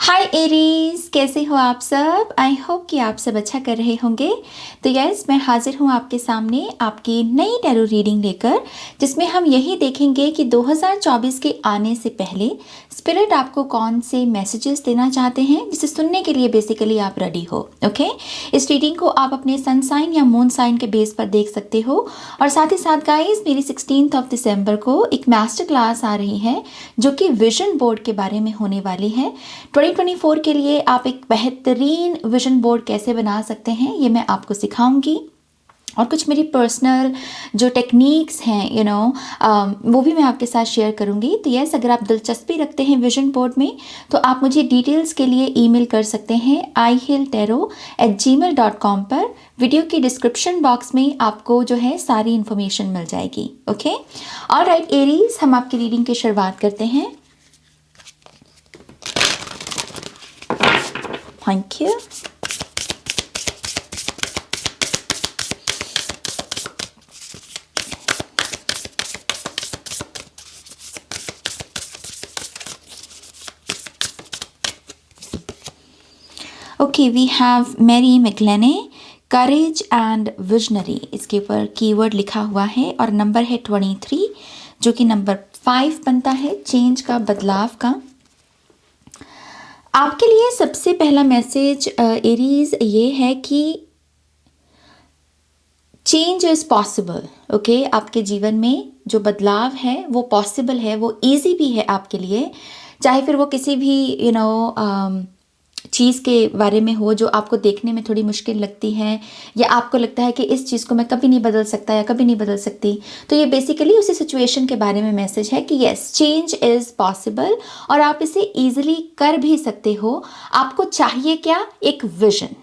हाय Aries, कैसे हो आप सब। आई होप कि आप सब अच्छा कर रहे होंगे। तो यस, मैं हाजिर हूँ आपके सामने आपकी नई टैरो रीडिंग लेकर, जिसमें हम यही देखेंगे कि 2024 के आने से पहले स्पिरिट आपको कौन से मैसेजेस देना चाहते हैं, जिसे सुनने के लिए बेसिकली आप रेडी हो। ओके, इस रीडिंग को आप अपने सन साइन या मून साइन के बेस पर देख सकते हो। और साथ ही साथ गाइज, मेरी 16 दिसंबर को एक मास्टर क्लास आ रही है जो कि विजन बोर्ड के बारे में होने वाली है। 2024 के लिए आप एक बेहतरीन विजन बोर्ड कैसे बना सकते हैं, ये मैं आपको सिखाऊंगी। और कुछ मेरी पर्सनल जो टेक्निक्स हैं वो भी मैं आपके साथ शेयर करूंगी। तो यस, अगर आप दिलचस्पी रखते हैं विजन बोर्ड में, तो आप मुझे डिटेल्स के लिए ईमेल कर सकते हैं ihilltarot@gmail.com पर। वीडियो की डिस्क्रिप्शन बॉक्स में आपको जो है सारी इन्फॉर्मेशन मिल जाएगी। ओके, ऑलराइट एरीज, हम आपकी रीडिंग की शुरुआत करते हैं। Thank you. Okay, we have Mary Magdalene, courage and visionary. इसके ऊपर कीवर्ड लिखा हुआ है और नंबर है 23, जो कि नंबर 5 बनता है चेंज का, बदलाव का। आपके लिए सबसे पहला मैसेज एरीज ये है कि चेंज इज़ पॉसिबल। ओके, आपके जीवन में जो बदलाव है वो पॉसिबल है, वो ईजी भी है आपके लिए। चाहे फिर वो किसी भी चीज़ के बारे में हो जो आपको देखने में थोड़ी मुश्किल लगती है, या आपको लगता है कि इस चीज़ को मैं कभी नहीं बदल सकता या कभी नहीं बदल सकती। तो ये बेसिकली उसी सिचुएशन के बारे में मैसेज है कि यस, चेंज इज़ पॉसिबल और आप इसे ईजिली कर भी सकते हो। आपको चाहिए क्या? एक विजन।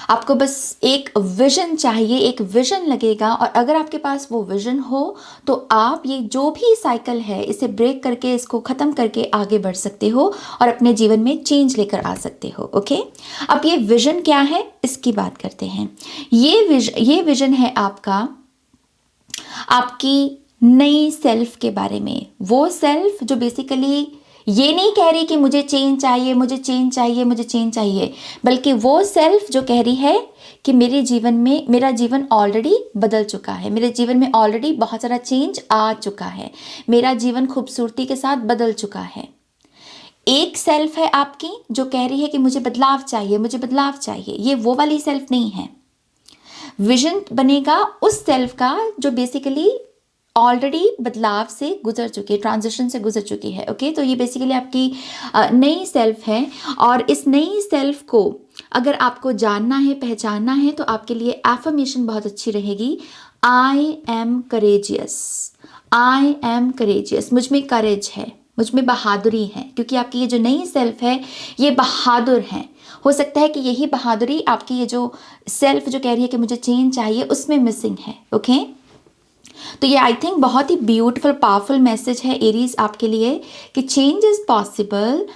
आपको बस एक विजन चाहिए, एक विजन लगेगा। और अगर आपके पास वो विजन हो तो आप ये जो भी साइकिल है इसे ब्रेक करके, इसको ख़त्म करके आगे बढ़ सकते हो और अपने जीवन में चेंज लेकर आ सकते हो। ओके, अब ये विजन क्या है इसकी बात करते हैं। ये विजन है आपकी नई सेल्फ के बारे में। वो सेल्फ जो बेसिकली ये नहीं कह रही कि मुझे चेंज चाहिए, मुझे चेंज चाहिए, मुझे चेंज चाहिए, बल्कि वो सेल्फ जो कह रही है कि मेरे जीवन में, मेरा जीवन ऑलरेडी बदल चुका है, मेरे जीवन में ऑलरेडी बहुत सारा चेंज आ चुका है, मेरा जीवन खूबसूरती के साथ बदल चुका है। एक सेल्फ है आपकी जो कह रही है कि मुझे बदलाव चाहिए, मुझे बदलाव चाहिए। ये वो वाली सेल्फ नहीं है। विजन बनेगा उस सेल्फ का जो बेसिकली ऑलरेडी बदलाव से गुजर चुकी है, ट्रांजिशन से गुजर चुकी है। ओके, तो ये बेसिकली आपकी नई सेल्फ है। और इस नई सेल्फ को अगर आपको जानना है, पहचानना है, तो आपके लिए एफर्मेशन बहुत अच्छी रहेगी। I am courageous, I am courageous. मुझ में करेज है, मुझ में बहादुरी है, क्योंकि आपकी ये जो नई सेल्फ है ये बहादुर है। हो सकता है कि यही बहादुरी आपकी ये जो सेल्फ जो कह रही है कि मुझे चेंज चाहिए, उसमें मिसिंग है। ओके, तो ये आई थिंक बहुत ही ब्यूटीफुल पावरफुल मैसेज है एरीज आपके लिए कि चेंज इज पॉसिबल।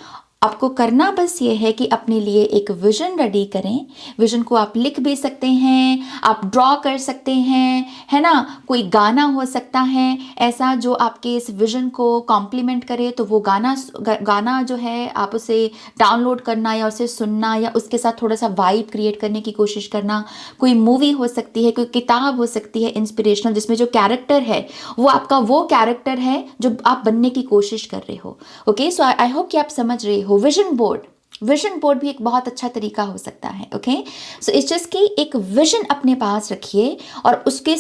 आपको करना बस ये है कि अपने लिए एक विजन रेडी करें। विजन को आप लिख भी सकते हैं, आप ड्रॉ कर सकते हैं, है ना। कोई गाना हो सकता है ऐसा जो आपके इस विजन को कॉम्प्लीमेंट करे, तो वो गाना जो है आप उसे डाउनलोड करना या उसे सुनना या उसके साथ थोड़ा सा वाइब क्रिएट करने की कोशिश करना। कोई मूवी हो सकती है, कोई किताब हो सकती है इंस्पिरेशनल, जिसमें जो कैरेक्टर है वो आपका वो कैरेक्टर है जो आप बनने की कोशिश कर रहे हो। ओके, सो आई होप कि आप समझ रहे हो। विजन बोर्ड भी एक बहुत अच्छा तरीका हो सकता है। ओके, सो इट्स जस्ट कि एक विजन अपने पास रखिए और उसके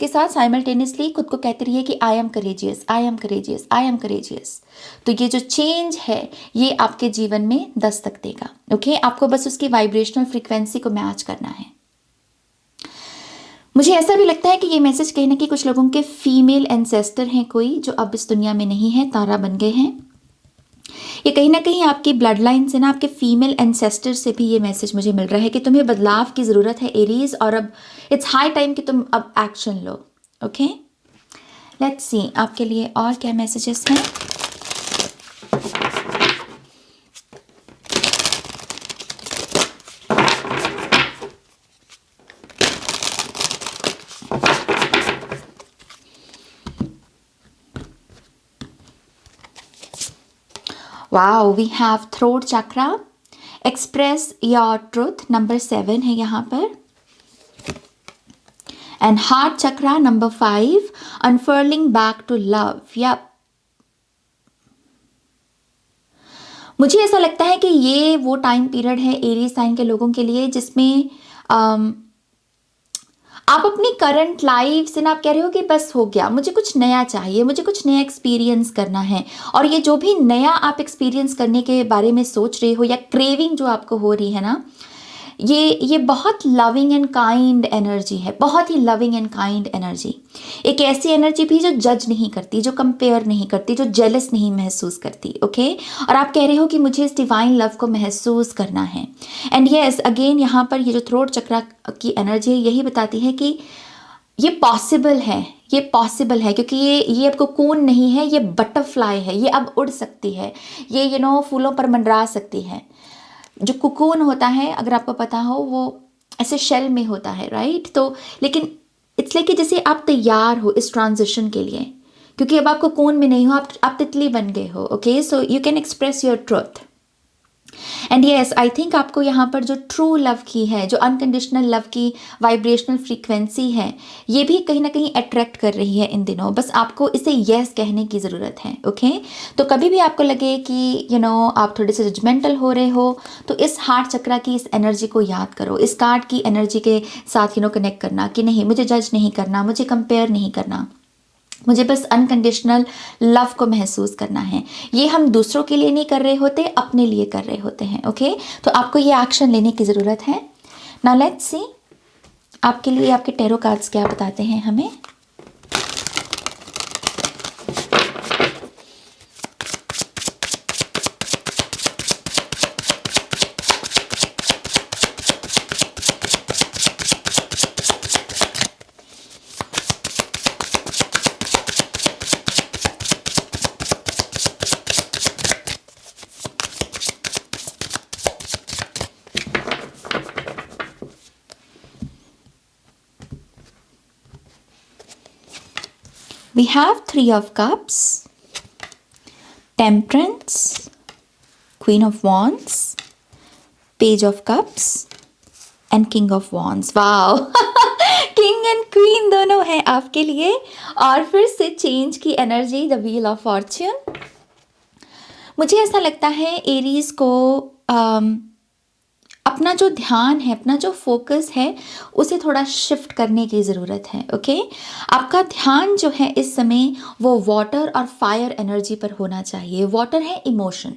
साथ साइमल्टेनियसली खुद को कहते रहिए कि I am courageous, I am courageous, I am courageous. तो ये जो चेंज है ये आपके जीवन में दस्तक देगा। ओके, आपको बस उसकी वाइब्रेशनल फ्रीक्वेंसी को मैच करना है। मुझे ऐसा भी लगता है कि ये मैसेज कहीं ना कहीं कुछ लोगों के फीमेल एंसेस्टर हैं, कोई जो अब इस दुनिया में नहीं है, तारा बन गए हैं। ये कहीं ना कहीं आपकी ब्लड लाइन से ना, आपके फीमेल एंसेस्टर से भी ये मैसेज मुझे मिल रहा है कि तुम्हें बदलाव की ज़रूरत है एरीज, और अब इट्स हाई टाइम कि तुम अब एक्शन लो। ओके, लेट्स सी आपके लिए और क्या मैसेजेस हैं। Wow, we have throat chakra, express your truth, number 7 है यहाँ पर, and heart chakra number 5, unfurling back to love. या मुझे ऐसा लगता है कि ये वो टाइम पीरियड है एरीज साइन के लोगों के लिए जिसमें आप अपनी करंट लाइफ से ना आप कह रहे हो कि बस हो गया, मुझे कुछ नया चाहिए, मुझे कुछ नया एक्सपीरियंस करना है। और ये जो भी नया आप एक्सपीरियंस करने के बारे में सोच रहे हो या क्रेविंग जो आपको हो रही है ना, ये बहुत लविंग एंड काइंड एनर्जी है, बहुत ही लविंग एंड काइंड एनर्जी। एक ऐसी एनर्जी भी जो जज नहीं करती, जो कंपेयर नहीं करती, जो जेलस नहीं महसूस करती। ओके, और आप कह रहे हो कि मुझे इस डिवाइन लव को महसूस करना है। एंड यस, अगेन यहाँ पर ये जो थ्रोट चक्रा की एनर्जी है यही बताती है कि ये पॉसिबल है, ये पॉसिबल है, क्योंकि ये अब कोकून नहीं है, ये बटरफ्लाई है, ये अब उड़ सकती है, ये फूलों पर मंडरा सकती है। जो कुकून होता है, अगर आपको पता हो, वो ऐसे शेल में होता है, राइट। तो लेकिन इट्स लाइक कि जैसे आप तैयार हो इस ट्रांजिशन के लिए, क्योंकि अब आप कुकून में नहीं हो, आप तितली बन गए हो। Okay, so you can express your truth. And yes, I think आपको यहाँ पर जो ट्रू लव की है, जो अनकंडीशनल लव की वाइब्रेशनल फ्रीक्वेंसी है, ये भी कहीं ना कहीं अट्रैक्ट कर रही है इन दिनों। बस आपको इसे यस कहने की ज़रूरत है। ओके, तो कभी भी आपको लगे कि आप थोड़े से जजमेंटल हो रहे हो, तो इस हार्ट चक्रा की इस एनर्जी को याद करो, इस कार्ड की एनर्जी के साथ कनेक्ट करना कि नहीं, मुझे जज नहीं करना, मुझे कंपेयर नहीं करना, मुझे बस अनकंडीशनल लव को महसूस करना है। ये हम दूसरों के लिए नहीं कर रहे होते, अपने लिए कर रहे होते हैं। ओके, तो आपको ये एक्शन लेने की ज़रूरत है। नाउ लेट्स सी आपके लिए आपके टैरो कार्ड्स क्या बताते हैं हमें। We have 3 of Cups, Temperance, Queen of Wands, Page of Cups and King of Wands. Wow, king and queen दोनों है आपके लिए। और फिर से चेंज की energy, the wheel of Fortune. मुझे ऐसा लगता है एरीज को अपना जो ध्यान है, अपना जो फोकस है, उसे थोड़ा शिफ्ट करने की ज़रूरत है। ओके, आपका ध्यान जो है इस समय वो वाटर और फायर एनर्जी पर होना चाहिए। वाटर है इमोशन,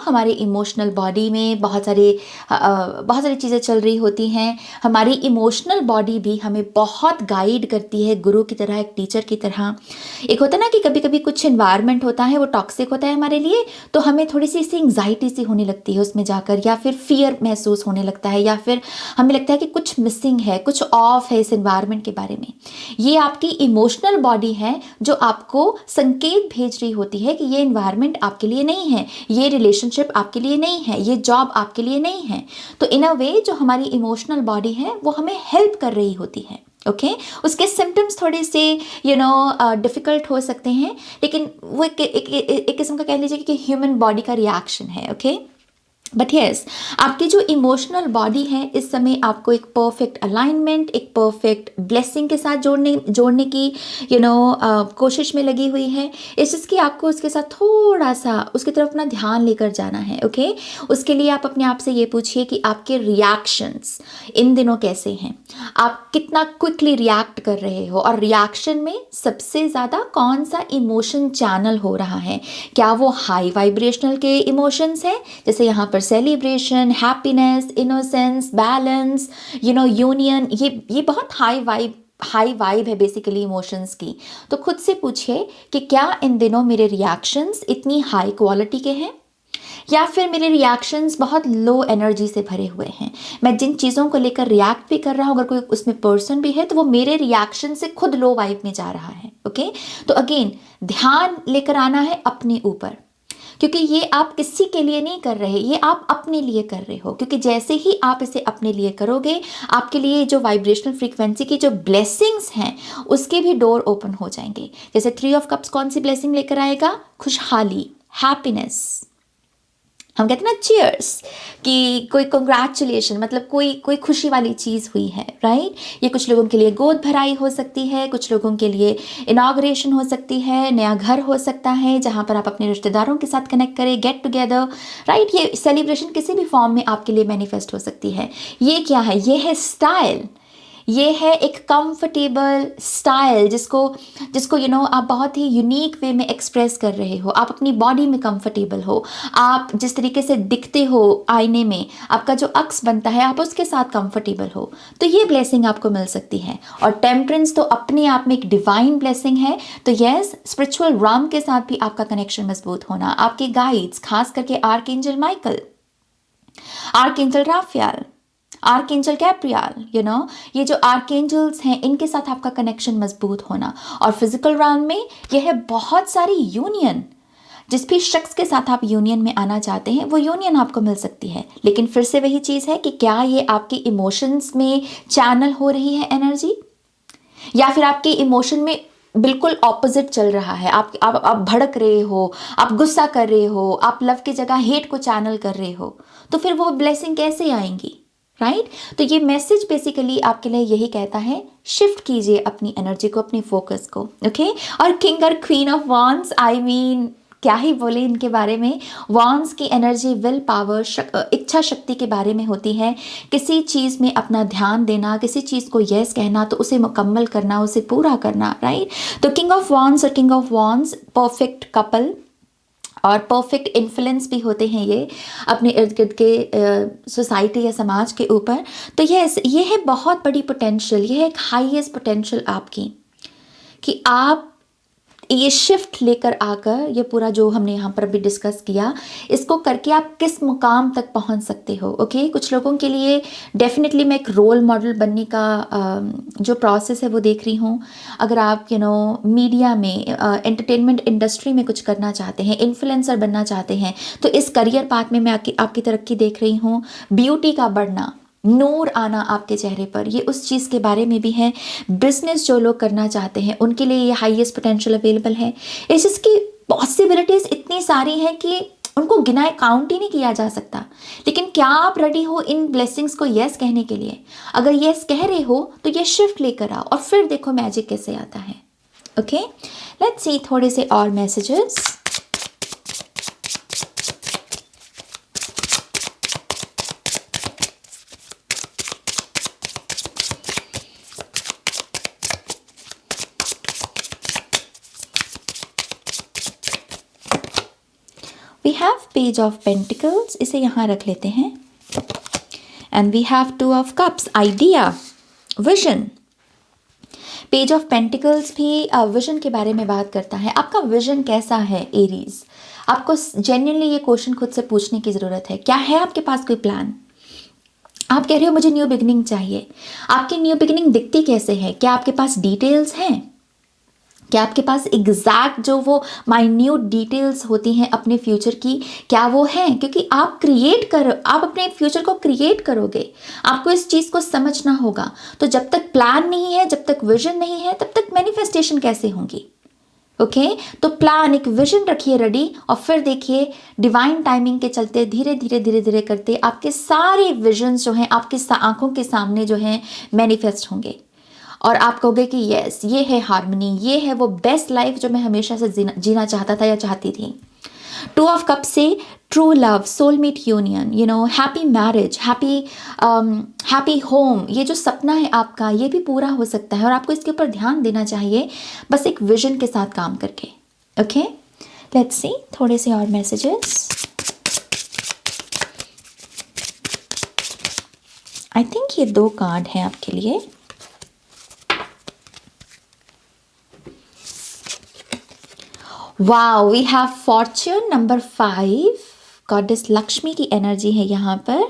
हमारे इमोशनल बॉडी में बहुत सारी चीज़ें चल रही होती हैं। हमारी इमोशनल बॉडी भी हमें बहुत गाइड करती है, गुरु की तरह, एक टीचर की तरह। एक होता है ना कि कभी कभी कुछ इन्वायरमेंट होता है वो टॉक्सिक होता है हमारे लिए, तो हमें थोड़ी सी एंग्जाइटी सी होने लगती है उसमें जाकर, या फिर फियर महसूस होने लगता है, या फिर हमें लगता है कि कुछ मिसिंग है, कुछ ऑफ है इस इन्वायरमेंट के बारे में। ये आपकी इमोशनल बॉडी है जो आपको संकेत भेज रही होती है कि ये इन्वायरमेंट आपके लिए नहीं है, ये रिलेशनशिप आपके लिए नहीं है, ये जॉब आपके लिए नहीं है। तो इन अ वे जो हमारी इमोशनल बॉडी है वो हमें हेल्प कर रही होती है। ओके, उसके सिम्टम्स थोड़े से डिफ़िकल्ट हो सकते हैं, लेकिन वो एक किस्म का कह लीजिए कि ह्यूमन बॉडी का रिएक्शन है। ओके, बट यस, आपकी जो इमोशनल बॉडी है इस समय आपको एक परफेक्ट अलाइनमेंट, एक परफेक्ट ब्लेसिंग के साथ जोड़ने की कोशिश में लगी हुई है। इस चीज़ की आपको उसके साथ थोड़ा सा उसकी तरफ अपना ध्यान लेकर जाना है। ओके, उसके लिए आप अपने आप से ये पूछिए कि आपके रिएक्शंस इन दिनों कैसे हैं, आप कितना क्विकली रिएक्ट कर रहे हो, और रिएक्शन में सबसे ज़्यादा कौन सा इमोशन चैनल हो रहा है। क्या वो हाई वाइब्रेशनल के इमोशंस हैं, जैसे यहाँ पर celebration, happiness, innocence, balance, union, ये बहुत हाई वाइब है बेसिकली इमोशंस की। तो खुद से पूछिए कि क्या इन दिनों मेरे रिएक्शंस इतनी हाई क्वालिटी के हैं, या फिर मेरे रिएक्शंस बहुत लो एनर्जी से भरे हुए हैं। मैं जिन चीज़ों को लेकर रिएक्ट भी कर रहा हूँ, अगर कोई उसमें पर्सन भी है, तो वो मेरे रिएक्शन से खुद लो वाइब में जा रहा है। ओके, तो अगेन ध्यान लेकर आना है अपने ऊपर, क्योंकि ये आप किसी के लिए नहीं कर रहे, ये आप अपने लिए कर रहे हो। क्योंकि जैसे ही आप इसे अपने लिए करोगे, आपके लिए जो वाइब्रेशनल फ्रीक्वेंसी की जो ब्लेसिंग्स हैं उसके भी डोर ओपन हो जाएंगे। जैसे 3 ऑफ कप्स कौन सी ब्लेसिंग लेकर आएगा? खुशहाली, हैप्पीनेस, हम कहते हैं ना चीयर्स, कि कोई कंग्रेचुलेशन, मतलब कोई कोई खुशी वाली चीज़ हुई है, राइट। ये कुछ लोगों के लिए गोद भराई हो सकती है, कुछ लोगों के लिए इनाग्रेशन हो सकती है, नया घर हो सकता है जहाँ पर आप अपने रिश्तेदारों के साथ कनेक्ट करें, गेट टुगेदर, राइट। ये सेलिब्रेशन किसी भी फॉर्म में आपके लिए मैनिफेस्ट हो सकती है। ये क्या है? ये है स्टाइल। ये है एक कंफर्टेबल स्टाइल जिसको जिसको आप बहुत ही यूनिक वे में एक्सप्रेस कर रहे हो। आप अपनी बॉडी में कंफर्टेबल हो, आप जिस तरीके से दिखते हो आईने में, आपका जो अक्स बनता है, आप उसके साथ कंफर्टेबल हो, तो ये ब्लेसिंग आपको मिल सकती है। और टेम्परेंस तो अपने आप में एक डिवाइन ब्लेसिंग है। तो यस, स्पिरिचुअल राम के साथ भी आपका कनेक्शन मजबूत होना, आपके गाइड्स, खास करके archangel Michael, archangel Raphael, archangel Gabriel, ये जो आर्कएंजल्स हैं, इनके साथ आपका कनेक्शन मजबूत होना। और फिजिकल राउंड में यह है बहुत सारी यूनियन। जिस भी शख्स के साथ आप यूनियन में आना चाहते हैं, वो यूनियन आपको मिल सकती है। लेकिन फिर से वही चीज़ है कि क्या ये आपके इमोशंस में चैनल हो रही है एनर्जी, या फिर आपके इमोशन में बिल्कुल ऑपोजिट चल रहा है। आप भड़क रहे हो, आप गुस्सा कर रहे हो, आप लव की जगह हेट को चैनल कर रहे हो, तो फिर वो ब्लेसिंग कैसे आएंगी, राइट। तो ये मैसेज बेसिकली आपके लिए यही कहता है, शिफ्ट कीजिए अपनी एनर्जी को, अपनी फोकस को, ओके। और किंग और queen of wands, I mean क्या ही बोले इनके बारे में। वांड्स की एनर्जी विल पावर, इच्छा शक्ति के बारे में होती है। किसी चीज़ में अपना ध्यान देना, किसी चीज़ को यस कहना, तो उसे मुकम्मल करना, उसे पूरा करना, राइट। तो किंग ऑफ वांड्स और king of wands perfect couple और परफेक्ट इन्फ्लुएंस भी होते हैं ये अपने इर्द गिर्द के सोसाइटी या समाज के ऊपर। तो यस, ये है बहुत बड़ी पोटेंशियल, ये है एक हाईएस्ट पोटेंशियल आपकी, कि आप ये शिफ्ट लेकर आकर, ये पूरा जो हमने यहाँ पर अभी डिस्कस किया, इसको करके आप किस मुकाम तक पहुँच सकते हो, ओके। कुछ लोगों के लिए डेफिनेटली मैं एक रोल मॉडल बनने का जो प्रोसेस है वो देख रही हूँ। अगर आप मीडिया में, एंटरटेनमेंट इंडस्ट्री में कुछ करना चाहते हैं, इन्फ्लुएंसर बनना चाहते हैं, तो इस करियर पाथ में मैं आपकी तरक्की देख रही हूँ। ब्यूटी का बढ़ना, नूर आना आपके चेहरे पर, ये उस चीज़ के बारे में भी है। बिजनेस जो लोग करना चाहते हैं, उनके लिए ये हाईएस्ट पोटेंशियल अवेलेबल है। इस इसकी पॉसिबिलिटीज़ इतनी सारी हैं कि उनको गिनाए काउंट ही नहीं किया जा सकता। लेकिन क्या आप रेडी हो इन ब्लेसिंग्स को यस कहने के लिए? अगर यस कह रहे हो तो ये शिफ्ट लेकर आओ और फिर देखो मैजिक कैसे आता है, ओके। लेट्स सी थोड़े से और messages. We have page of pentacles, इसे यहाँ रख लेते हैं। And we have two of cups, idea, vision. Page of pentacles भी विजन के बारे में बात करता है। आपका विजन कैसा है एरीज? आपको जेन्युइनली ये क्वेश्चन खुद से पूछने की ज़रूरत है। क्या है आपके पास कोई प्लान? आप कह रहे हो मुझे न्यू बिगनिंग चाहिए। आपकी न्यू बिगनिंग दिखती कैसे है? क्या आपके पास डिटेल्स हैं? क्या आपके पास एग्जैक्ट जो वो माइन्यूट डिटेल्स होती हैं अपने फ्यूचर की, क्या वो हैं? क्योंकि आप अपने फ्यूचर को क्रिएट करोगे, आपको इस चीज़ को समझना होगा। तो जब तक प्लान नहीं है, जब तक विजन नहीं है, तब तक मैनिफेस्टेशन कैसे होंगी, ओके। तो प्लान, एक विजन रखिए रेडी, और फिर देखिए डिवाइन टाइमिंग के चलते धीरे धीरे धीरे धीरे करते आपके सारे विजन्स जो हैं आपके आंखों के सामने जो हैं मैनिफेस्ट होंगे। और आप कहोगे कि यस, ये है हार्मनी, ये है वो बेस्ट लाइफ जो मैं हमेशा से जीना चाहता था या चाहती थी। टू ऑफ कप से true love, soulmate union, happy marriage, happy home, ये जो सपना है आपका, ये भी पूरा हो सकता है। और आपको इसके ऊपर ध्यान देना चाहिए, बस एक विजन के साथ काम करके, ओके। लेट्स सी थोड़े से और मैसेजेस। आई थिंक ये 2 कार्ड हैं आपके लिए। Wow, we have fortune number 5, goddess Lakshmi की एनर्जी है यहाँ पर।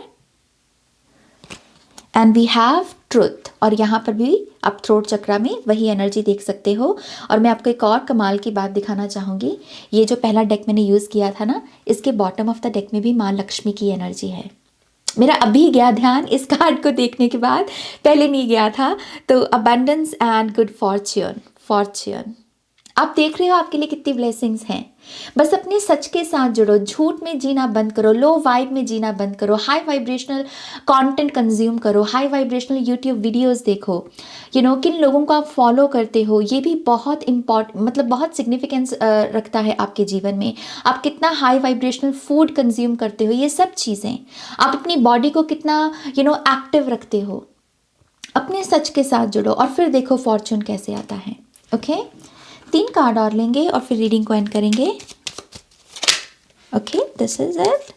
एंड वी हैव ट्रुथ, और यहाँ पर भी आप थ्रोट चक्रा में वही एनर्जी देख सकते हो। और मैं आपको एक और कमाल की बात दिखाना चाहूँगी। ये जो पहला डेक मैंने यूज़ किया था ना, इसके बॉटम ऑफ द डेक में भी माँ लक्ष्मी की एनर्जी है। मेरा अभी गया ध्यान इस कार्ड को देखने के बाद, पहले नहीं गया था। तो अबंडेंस एंड गुड फॉर्च्यून, आप देख रहे हो आपके लिए कितनी ब्लेसिंग्स हैं। बस अपने सच के साथ जुड़ो, झूठ में जीना बंद करो, लो वाइब में जीना बंद करो, हाई वाइब्रेशनल कंटेंट कंज्यूम करो, हाई वाइब्रेशनल यूट्यूब वीडियोस देखो। किन लोगों को आप फॉलो करते हो ये भी बहुत मतलब बहुत सिग्निफिकेंस रखता है आपके जीवन में। आप कितना हाई वाइब्रेशनल फूड कंज्यूम करते हो, ये सब चीज़ें। आप अपनी बॉडी को कितना एक्टिव रखते हो। अपने सच के साथ जुड़ो और फिर देखो फॉर्चून कैसे आता है। ओके, 3 कार्ड और लेंगे और फिर रीडिंग को एंड करेंगे। Okay, this is it.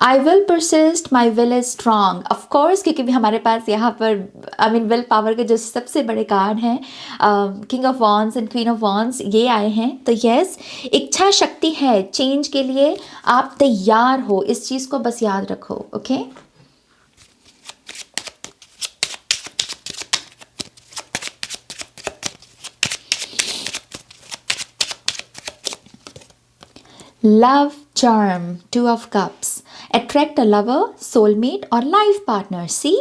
I will persist, my will is strong. Of course, क्योंकि भी हमारे पास यहाँ पर विल पावर के जो सबसे बड़े कार्ड हैं, king of wands and queen of wands, ये आए हैं। तो यस, इच्छा शक्ति है चेंज के लिए, आप तैयार हो, इस चीज़ को बस याद रखो। Okay, love charm, 2 of cups, attract a lover, soulmate और लाइफ पार्टनर। सी,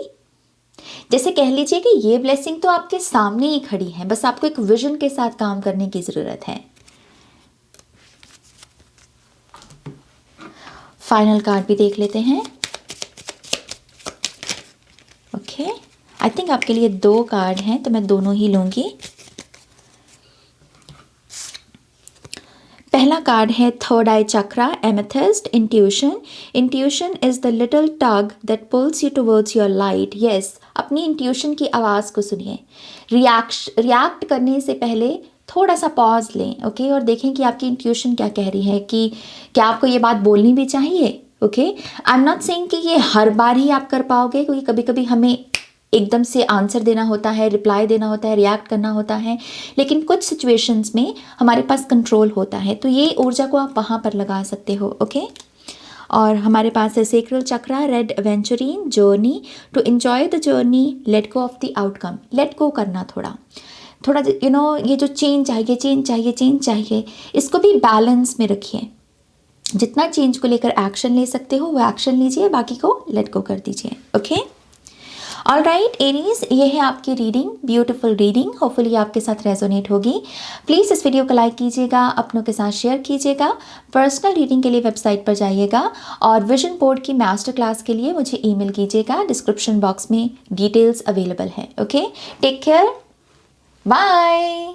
जैसे कह लीजिए कि ये ब्लेसिंग तो आपके सामने ही खड़ी है, बस आपको एक विजन के साथ काम करने की ज़रूरत है। फाइनल कार्ड भी देख लेते हैं। ओके, आई थिंक आपके लिए 2 कार्ड हैं तो मैं दोनों ही लूँगी। पहला कार्ड है third I chakra, amethyst, intuition. Intuition is the little tug that pools you towards your light. Yes, अपनी इंट्यूशन की आवाज़ को सुनिए। रिएक्ट करने से पहले थोड़ा सा पॉज लें। ओके, और देखें कि आपकी इंट्यूशन क्या कह रही है, कि क्या आपको ये बात बोलनी भी चाहिए। Okay, I am not saying कि ये हर बार ही आप कर पाओगे, क्योंकि कभी कभी हमें एकदम से आंसर देना होता है, रिप्लाई देना होता है, रिएक्ट करना होता है, लेकिन कुछ सिचुएशंस में हमारे पास कंट्रोल होता है, तो ये ऊर्जा को आप वहाँ पर लगा सकते हो। ओके, और हमारे पास है sacral chakra, red aventurine, journey, to enjoy the journey, let go of the outcome. Let go करना थोड़ा थोड़ा, ये जो चेंज चाहिए, चेंज चाहिए, चेंज चाहिए, इसको भी बैलेंस में रखिए। जितना चेंज को लेकर एक्शन ले सकते हो वो एक्शन लीजिए, बाकी को लेट गो कर दीजिए। ओके, ऑल राइट एरीज, ये है आपकी रीडिंग, ब्यूटीफुल रीडिंग, होपफुली आपके साथ रेजोनेट होगी। प्लीज़ इस वीडियो को लाइक कीजिएगा, अपनों के साथ शेयर कीजिएगा। पर्सनल रीडिंग के लिए वेबसाइट पर जाइएगा और विजन बोर्ड की मास्टर क्लास के लिए मुझे ईमेल कीजिएगा, डिस्क्रिप्शन बॉक्स में डिटेल्स अवेलेबल है। Okay, take care, bye.